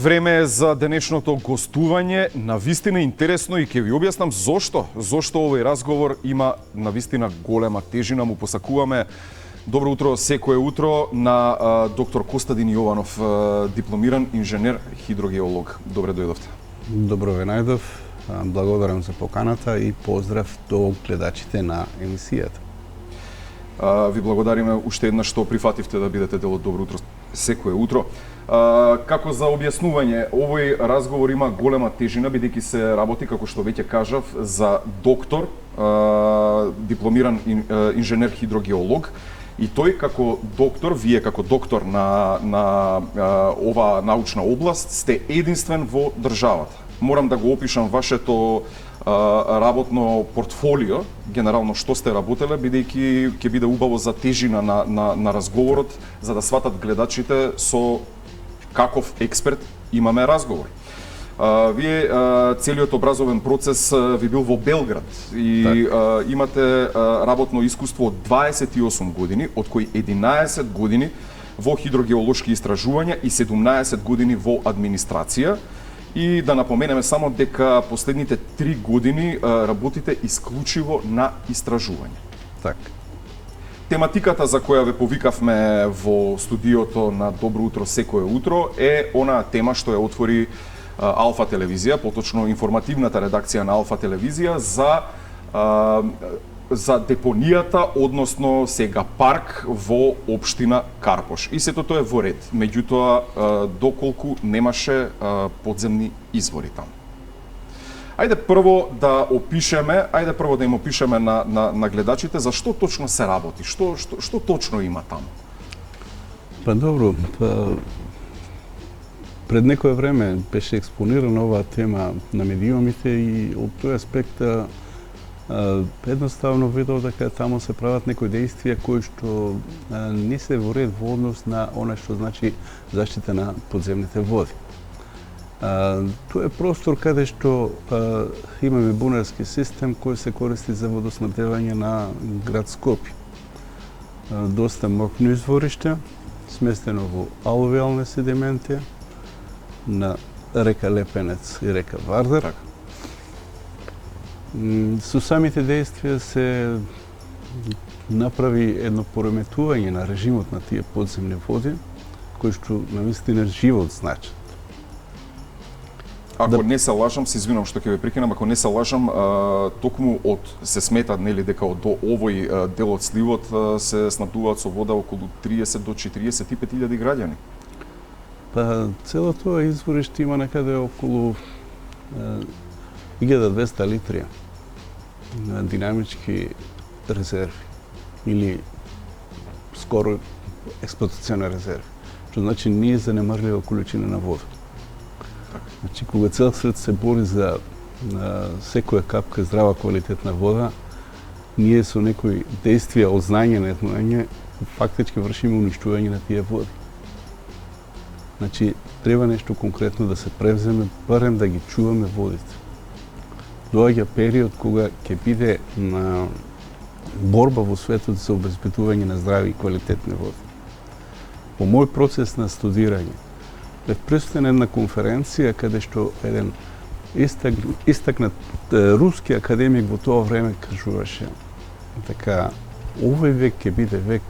Време е за денешното гостување, навистина интересно и ќе ви објаснам зошто овој разговор има навистина голема тежина. Му посакуваме добро утро секое утро на доктор Костадин Јованов, дипломиран инженер хидрогеолог. Добре дојдовте. Добро ве најдов. Благодарам за поканата и поздрав до гледачите на емисијата. Ви благодариме уште еднаш што прифативте да бидете дел од Добро утро секое утро. Како за објаснување, овој разговор има голема тежина, бидејќи се работи, како што веќе кажав, за доктор, дипломиран инженер хидрогеолог, и тој како доктор, вие како доктор на оваа научна област, сте единствен во државата. Морам да го опишам вашето работно портфолио, генерално што сте работеле, бидејќи ќе биде убаво за тежина на разговорот, за да сватат гледачите со каков експерт имаме разговор. Вие целиот образовен процес ви бил во Белград и имате работно искуство од 28 години, од кои 11 години во хидрогеолошки истражувања и 17 години во администрација. И да напоменеме само дека последните 3 години работите исклучиво на истражување. Така. Тематиката за која ве повикавме во студиото на Добро утро секое утро е онаа тема што ја отвори Алфа телевизија, поточно информативната редакција на Алфа телевизија за депонијата, односно сега парк во општина Карпош. И сето тоа е во ред, меѓутоа доколку немаше подземни извори таму. Ајде прво да им опишеме на гледачите за што точно се работи, што точно има таму. Па добро, пред некое време беше експонирана оваа тема на медиумите и од тој аспект едноставно видов дека таму се прават некои действија кои што не се во ред во однос на она што значи заштита на подземните води. Тоа е простор каде што имаме бунарски систем кој се користи за водоснабдевање на град Скопје. Доста мокно извориште, сместено во алувиални седименти на река Лепенец и река Вардар. Со самите действија се направи едно пореметување на режимот на тие подземни води, кои што навистина живот значат. Ако не се лажам, се извинам што ќе ве прекинам, ако не се лажам, токму се смета нели дека до овој дел од сливот се снабдуваат со вода околу 30 до 45.000 граѓани. Па целото тоа извориште има некаде околу 1200 литри на динамички резерви или скоро експлоатационни резерви, што значи не е занемарлива количина на вода. Значи, кога цел свет се бори за секоја капка здрава квалитетна вода, ние со некои действија од знање на етнување фактички вршиме уништување на тие води. Значи, треба нешто конкретно да се превземе, барем да ги чуваме водите. Доаѓа период кога ќе биде борба во светот за обезбедување на здрави и квалитетни води. По мој процес на студирање, бев присутен една конференција каде што еден истакнат руски академик во тоа време кажуваше дека овој век ќе биде век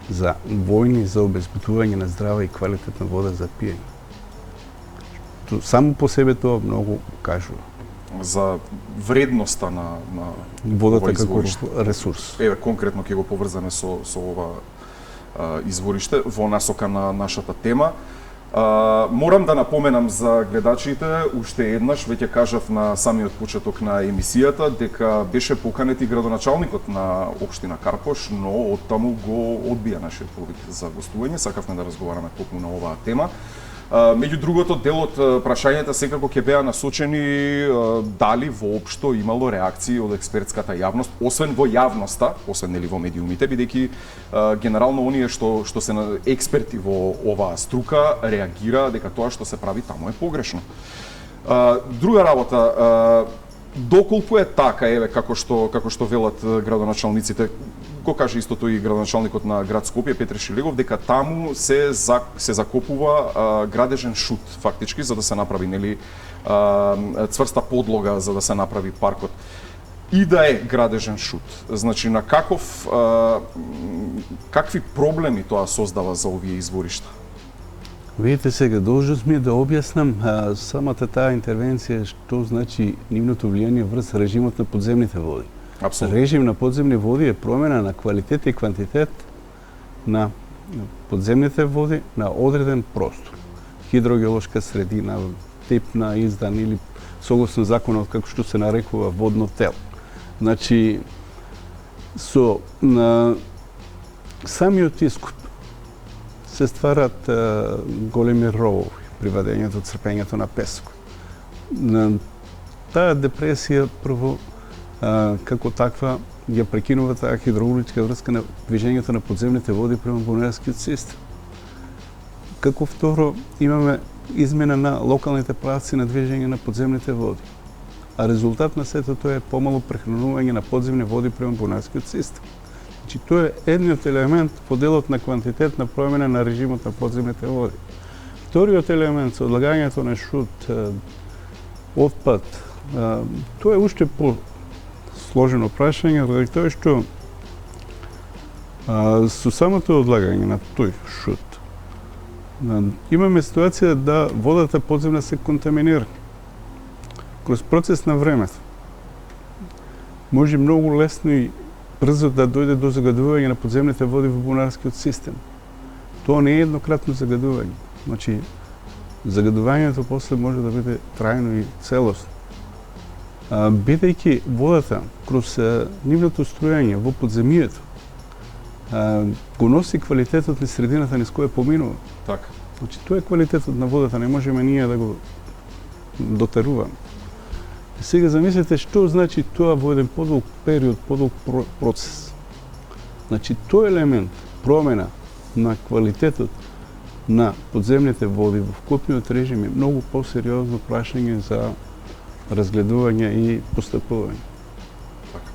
за војни за обезбедување на здрава и квалитетна вода за пиење. Само по себе тоа многу кажува. За вредноста на водата како ресурс. Еве конкретно ќе го поврзаме со ова извориште во насока на нашата тема. Морам да напоменам за гледачите, уште еднаш, веќе кажав на самиот почеток на емисијата, дека беше поканет и градоначалникот на општина Карпош, но оттаму го одбија нашиот повик за гостување. Сакавме да разговараме токму на оваа тема. Меѓу другото, дел од прашањата секако ќе беа насочени дали воопшто имало реакции од експертската јавност, освен во јавноста, освен нели во медиумите, бидејќи генерално оние што се експерти во оваа струка реагира дека тоа што се прави таму е погрешно. Друга работа, Доколку е така, еве како што велат градоначалниците, го каже истото и градоначалникот на град Скопје Петре Шилегов, дека таму се закупува градежен шут фактички за да се направи цврста подлога за да се направи паркот. И да е градежен шут. Значи на какви проблеми тоа создава за овие изворишта? Видите сега, должност ми е да објаснам самата таа интервенција што значи нивното влијание врз режимот на подземните води. Апсолутно. Режим на подземни води е промена на квалитет и квантитет на подземните води на одреден простор. Хидрогеолошка средина, тип на издан или согласно законот како што се нарекува водно тело. Значи, со самиот искуп се стварат големи ровови при вадењето, црпењето на песок. Таа депресија прво како таква ја прекинува таа хидроуличка врска на движењето на подземните води према бунарскиот систем. Како второ, имаме измена на локалните правци на движење на подземните води. А резултат на сето тоа е помало прехранување на подземни води према бунарскиот систем. Значи, тоа е едниот елемент во делот на квантитет на промена на режимот на подземните води. Вториот елемент со одлагањето на шут, отпад, тоа е уште по-сложено прашање, заради тоа што со самото одлагање на тој шут имаме ситуација да водата подземна се контаминира. Кроз процес на времето може многу лесно и брзо да дојде до загадување на подземните води во бунарскиот систем. Тоа не е еднократно загадување. Значи, загадувањето после може да биде трајно и целосно. Бидејќи водата кроз нивното струјање во подземието го носи квалитетот на средината низ која поминува. Така. Значи, тоа е квалитетот на водата, не можеме ние да го дотеруваме. Сега замислете што значи тоа во еден подолг период, подолг процес. Значи, тој елемент, промена на квалитетот на подземните води во вкупниот режим е многу посериозно прашање за разгледување и постапување. Така.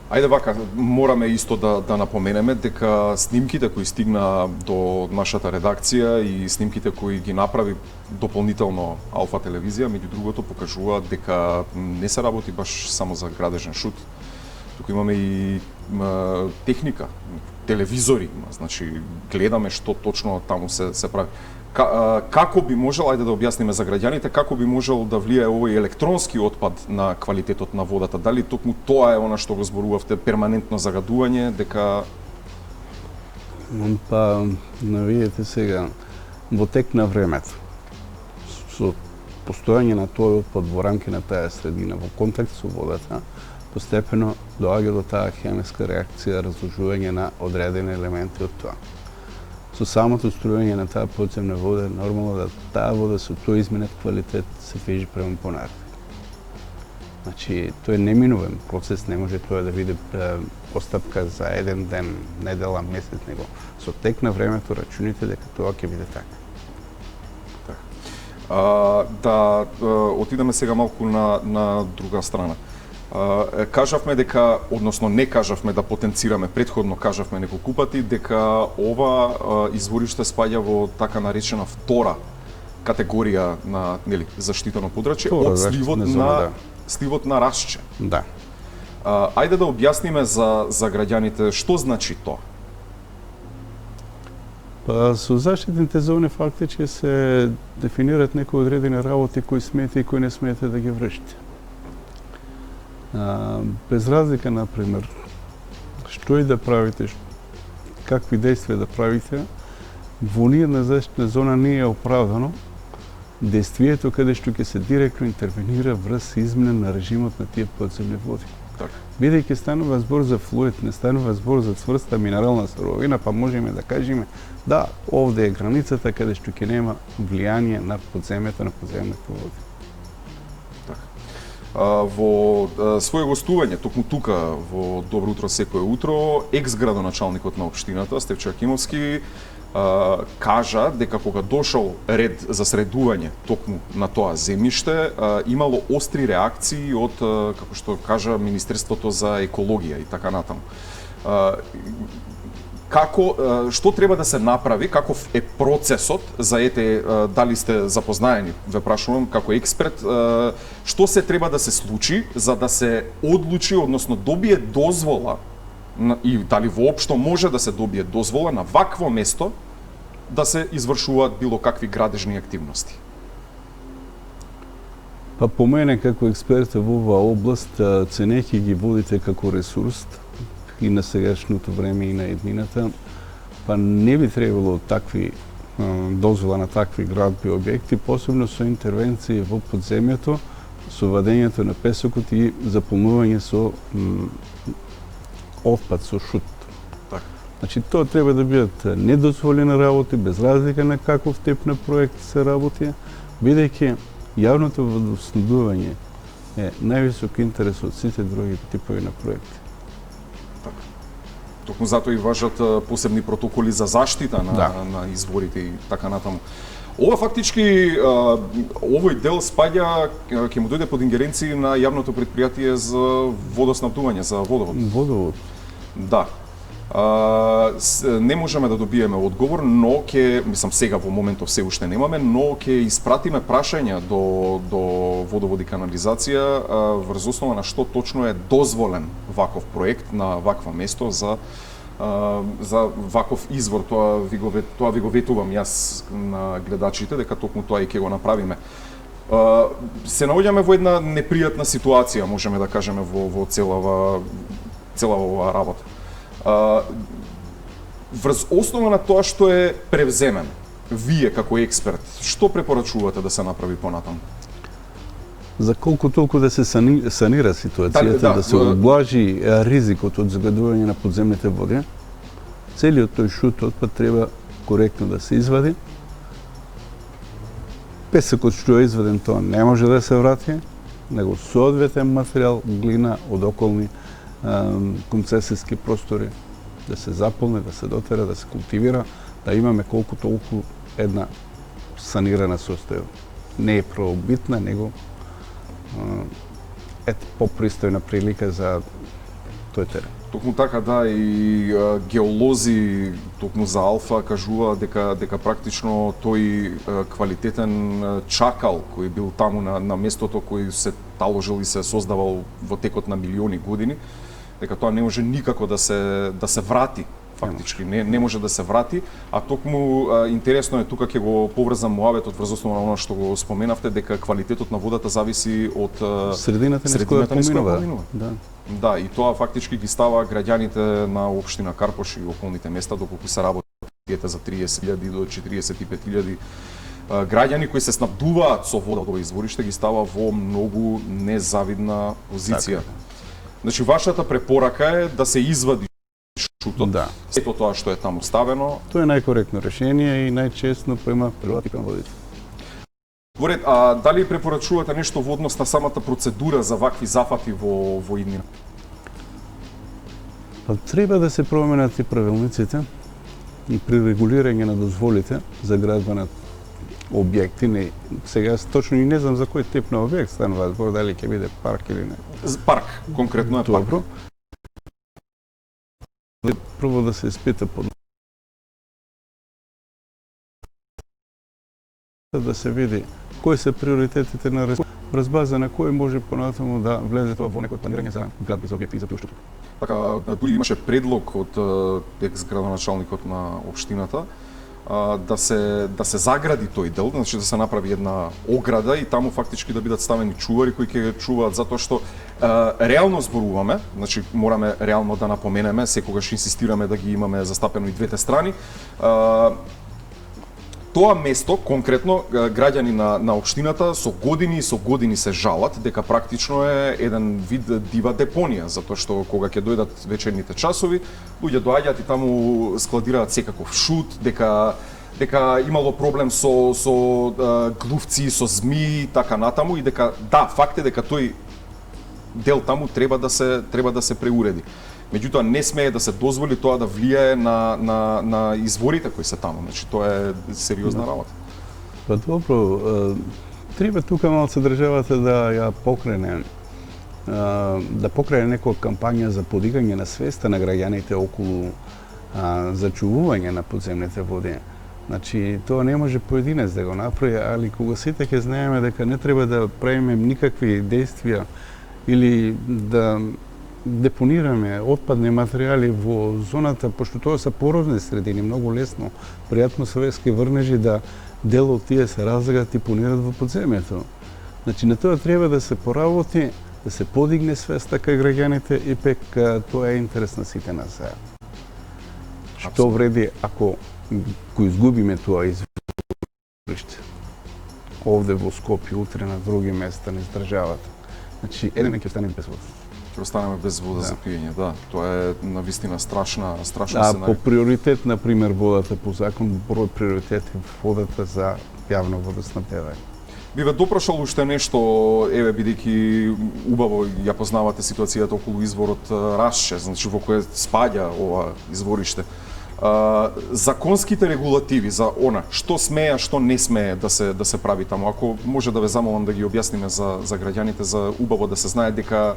Ајде вака, мораме исто да напоменеме дека снимките кои стигна до нашата редакција и снимките кои ги направи дополнително Алфа телевизија, меѓу другото покажуваат дека не се работи баш само за градежен шут. Туку имаме и техника, телевизори, значи гледаме што точно таму се прави. Како би можел, ајде да објасниме за граѓаните, како би можел да влијае овој електронски отпад на квалитетот на водата? Дали токму тоа е она што го зборувавте, перманентно загадување, дека... Па, видите сега, во тек на времето, со постојање на тој отпад во рамки на таа средина, во контакт со водата, постепено доаѓа до таа хемиска реакција, разложување на одредени елементи од тоа. Со самото струјање на таа подземна вода е нормално да таа вода со тој изменет квалитет се движи према понатаму. Значи, тој е неминуван процес, не може тоа да биде постапка за еден ден, недела, месец, него со тек на времето рачуните дека тоа ќе биде така. Да отидеме сега малку на друга страна. Кажавме дека, односно не кажавме да потенцираме, предходно кажавме неколку пати дека ова извориште спаѓа во така наречена втора категорија на заштитено подрачје од сливот на Расче. Да. Ајде да објасниме за граѓаните што значи тоа. Па со заштитните зони фактички се дефинираат некои одредени работи кои смете и кои не смете да ги вршите. Без разлика, например, што и да правите, какви действија да правите, во ниедна заштитна зона не е оправдано действието каде што ќе се директно интервенира врз измена на режимот на тие подземни води. Бидејќи станува збор за флуид, не станува збор за цврста минерална суровина, па можеме да кажеме да, овде е границата каде што ќе нема влијание на подземјето на подземните води. Во своје гостување, токму тука во Добро утро секое утро, екс-градоначалникот на општината, Стефчо Јакимовски, кажа дека кога дошол ред за средување токму на тоа земјиште, имало остри реакции од, како што кажа, Министерството за екологија и така натаму. Што треба да се направи, каков е процесот за дали сте запознаени, ве прашувам како експерт, што се треба да се случи за да се одлучи, односно добие дозвола и дали воопшто може да се добие дозвола на вакво место да се извршуваат било какви градежни активности? Па по мене како експерт во оваа област, ценејќи ги водите како ресурс и на сегашното време и на еднината, па не би требало такви дозвола на такви градби објекти, посебно со интервенции во подземјето, со вадењето на песокот и заполнување со отпад, со шут. Значи, тоа треба да бидат недозволени работи, без разлика на каков тип на проект се работи, бидејќи јавното водоснабдување е највисок интерес од сите други типови на проекти. Така. Токму затоа и важат посебни протоколи за заштита на изворите и така натаму. Ова фактички, овој дел спаѓа, ќе му дојде под ингеренции на јавното предпријатие за водоснабдување, за водовод. Водовод. Да. Не можеме да добиеме одговор, но мислам сега во моментов се уште немаме, но ќе испратиме прашања до водовод и канализација врз основа на што точно е дозволен ваков проект на ваква место за ваков извор. Тоа ви го ветувам јас на гледачите, дека токму тоа и ќе го направиме. Се наоѓаме во една непријатна ситуација, можеме да кажеме, во цела оваа работа. Врз основа на тоа што е превземен, вие како експерт, што препорачувате да се направи понатаму? За колку толку да се санира ситуацијата, да се облажи ризикот од загадување на подземните води, целиот тој шут отпад треба коректно да се извади. Песокот што е изваден, тоа не може да се врати, него соодветен материјал, глина од околни концесијски простори, да се заполни, да се дотера, да се култивира, да имаме колку толку една санирана состојба. Не е пробитна, него попристојна прилика за тој терен. Токму така, да, и геолози токму за Алфа кажува дека практично тој квалитетен чакал кој бил таму на местото кој се таложил и се создавал во текот на милиони години, дека тоа не може никако да се врати, фактички, не може да се врати, а токму интересно е тука ќе го поврзам муабетот врз основа на она што го споменавте, дека квалитетот на водата зависи од средината низ која поминува. Да, и тоа фактички ги става граѓаните на општина Карпош и околните места, доколку се работи за 30.000 до 45.000 граѓани кои се снабдуваат со вода од ова извориште, ги става во многу незавидна позиција. Значи, вашата препорака е да се извади шутот, сето тоа што е таму ставено. Тоа е најкоректно решение и најчестно према прилати према водите. Дали препорачувате нешто во однос на самата процедура за вакви зафати во иднина? Треба да се променат и правилниците и при регулирање на дозволите за градба на објекти. Сега точно и не знам за кој тип на објект станува збор, дали ќе биде парк или не. Парк, конкретно е парк. Добро. Прво да се испита да се види кои се приоритетите на врз база на кој може понатаму да влезе тоа во некој планирање за градби за објекти и за приуштото. Така, дури имаше предлог од екс-градоначалникот на општината да се загради тој дел, значи да се направи една ограда и таму фактички да бидат ставени чувари кои ќе чуваат, затоа што реално зборуваме, значи мораме реално да напоменеме, секогаш инсистираме да ги имаме застапено и двете страни. Тоа место, конкретно, граѓани на општината со години се жалат дека практично е еден вид дива депонија, затоа што кога ќе дојдат вечерните часови, луѓе доаѓаат и таму складираат секаков шут, дека имало проблем со глувци, со змии, така натаму, и дека, да, факт е дека тој дел таму треба да се преуреди. Меѓутоа не смее да се дозволи тоа да влијае на изворите кои се таму. Значи тоа е сериозна работа. Па добро, треба тука малце државата да ја покрене, да покрене некоја кампања за подигање на свеста на граѓаните околу зачувување на подземните води. Значи, тоа не може поединец да го направи, али кога сите ќе знаеме дека не треба да правиме никакви действија или да депонираме отпадни материјали во зоната, пошто тоа се породни средини, многу лесно при атмосферски врнежи да дел од тие се разлагат и понират во подземјето. Значи, на тоа треба да се поработи, да се подигне свеста кај граѓаните и пек тоа е интерес на сите нас заедно. Што вреди ако го изгубиме тоа извориште овде во Скопје, утре на други места низ државата. Значи, еден ќе стане без вода. Ќе останеме без вода за пиење, да. Тоа е навистина страшна сценарија. По приоритет, например, водата по закон, број приоритети водата за јавно водоснабдевање. Би ве допрашал уште нешто, еве, бидејќи убаво ја познавате ситуацијата околу изворот Рашче, значи во кој спаѓа ова извориште. Законските регулативи за она што смее, што не смее да се прави таму. Ако може да ве замолам да ги објасниме за граѓаните, за убаво да се знае дека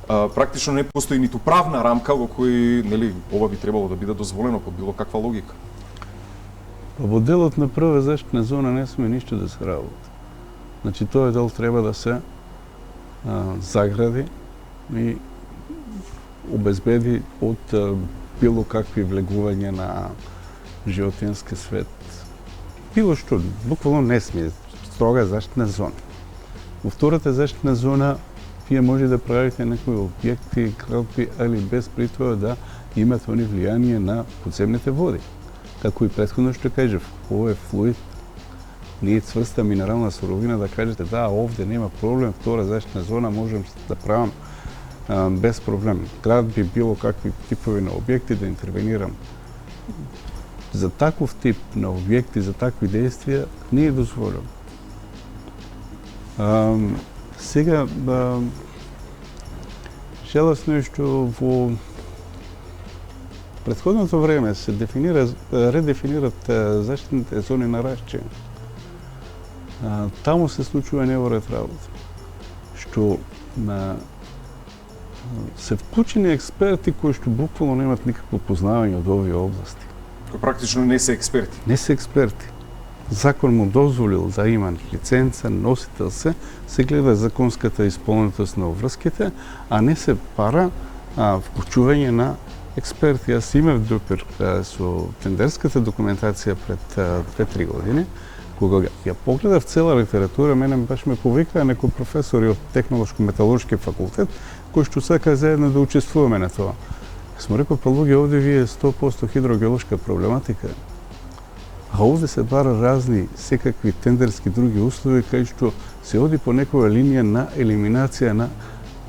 практично не постои ниту правна рамка во кој, нели, ова би требало да биде дозволено по било каква логика. Во делот на прва заштитна зона не сме ништо да се работи. Значи, тој дел треба да се загради и обезбеди од било какви влегување на животински свет. Било што, буквално не сме строга заштитна зона. Во втората заштитна зона вие може да правите некои објекти, градби, али без при тоа да имате они влијание на подземните води. Како и претходно што кажев, ово е флуид, не е цврста минерална суровина да кажете да, овде нема проблем, втора заштитна зона можем да правам без проблем. Градби, било какви типови на објекти да интервенирам. За таков тип на објекти, за такви действија не е дозволено. Сега, желасно е што во претходното време се редефинират заштитните зони на Рашче. Таму се случува неворед работа. Што се вклучени експерти кои што буквално немат никакво познавање од овие области. Кои практично не се експерти. Не се експерти. Закон му дозволил да има лиценца, носител се гледа законската исполнетост на обврските, а не се пара вклучување на експерти. Јас имав допир со тендерската документација пред 2-3 години, кога ја погледав цела литература, мене баш ме повикаа некои професори од Технолошко-металуршки факултет, кои што сака заедно да учествуваме на тоа. Смо рекол, па луѓе, овде вие 100% хидрогеолошка проблематика, а овде се бара разни секакви тендерски други услови, кај што се оди по некоја линија на елиминација на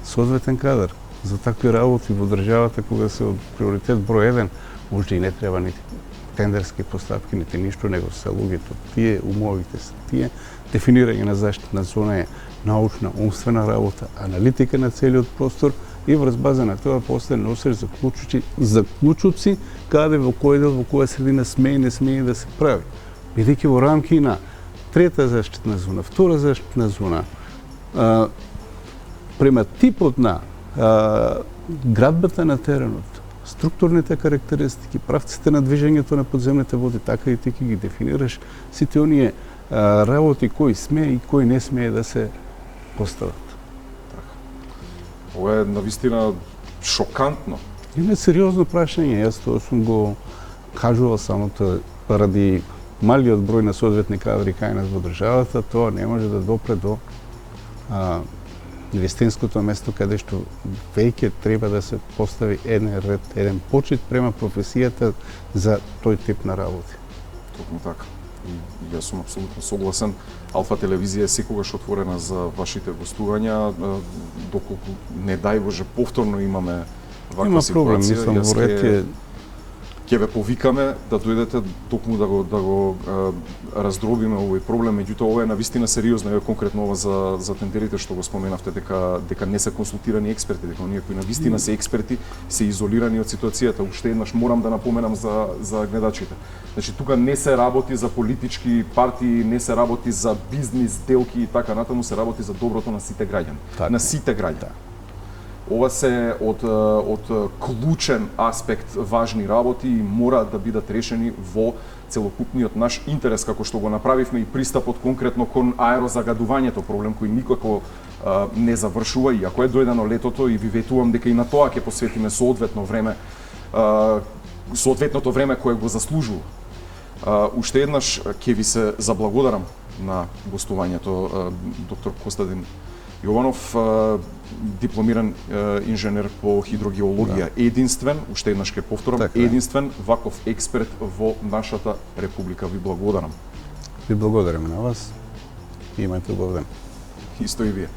соодветен кадар. За такви работи во државата, кога се од приоритет број 1, може и не треба нити тендерски поставки, нити ништо, него се луѓето тие, умовите се тие. Дефинирање на заштитна зона е научна, умствена работа, аналитика на целиот простор и врз база на тоа после носиш заклучоци каде, во кој дел, во која средина смее и не смее да се прави. Бидејќи во рамки на трета заштитна зона, втора заштитна зона, према типот на градбата на теренот, структурните карактеристики, правците на движењето на подземните води, така и ти ги дефинираш сите оние работи кои смее и кои не смее да се постават. Ова е навистина шокантно. Има сериозно прашање, јас тоа сум го кажувал самото ради малиот број на соодветни кадри кај нас во државата, тоа не може да допре до вистинското место каде што веќе треба да се постави еден ред, еден почит према професијата за тој тип на работи. Токму така. И јас сум апсолутно согласен. Алфа телевизија е секогаш отворена за вашите гостувања, доколку не дај Боже повторно имаме ваква ситуација. Има проблем, мислам, во ред е... Ќе Ќе ве повикаме да дојдете токму да го раздробиме овој проблем, меѓутоа ова е навистина сериозно, е конкретно ова за тендерите што го споменавте дека не се консултирани експерти, дека оние кои навистина се експерти се изолирани од ситуацијата. Уште еднаш морам да напоменам за гледачите. Значи тука не се работи за политички партии, не се работи за бизнис делки и така натаму, се работи за доброто на сите граѓани, на сите граѓани. Ова се од клучен аспект важни работи и мора да бидат решени во целокупниот наш интерес, како што го направивме и пристапот конкретно кон аерозагадувањето, проблем кој никако не завршува, иако е дојдено летото и ви ветувам дека и на тоа ќе посветиме соодветното време кое го заслужува. Уште еднаш ќе ви се заблагодарам на гостувањето, доктор Костадин Јованов, дипломиран инженер по хидрогеологија, единствен, уште еднаш ќе повторам, единствен ваков експерт во нашата република. Ви благодарам. Ви благодарам на вас. Имајте убав ден. Исто и вие.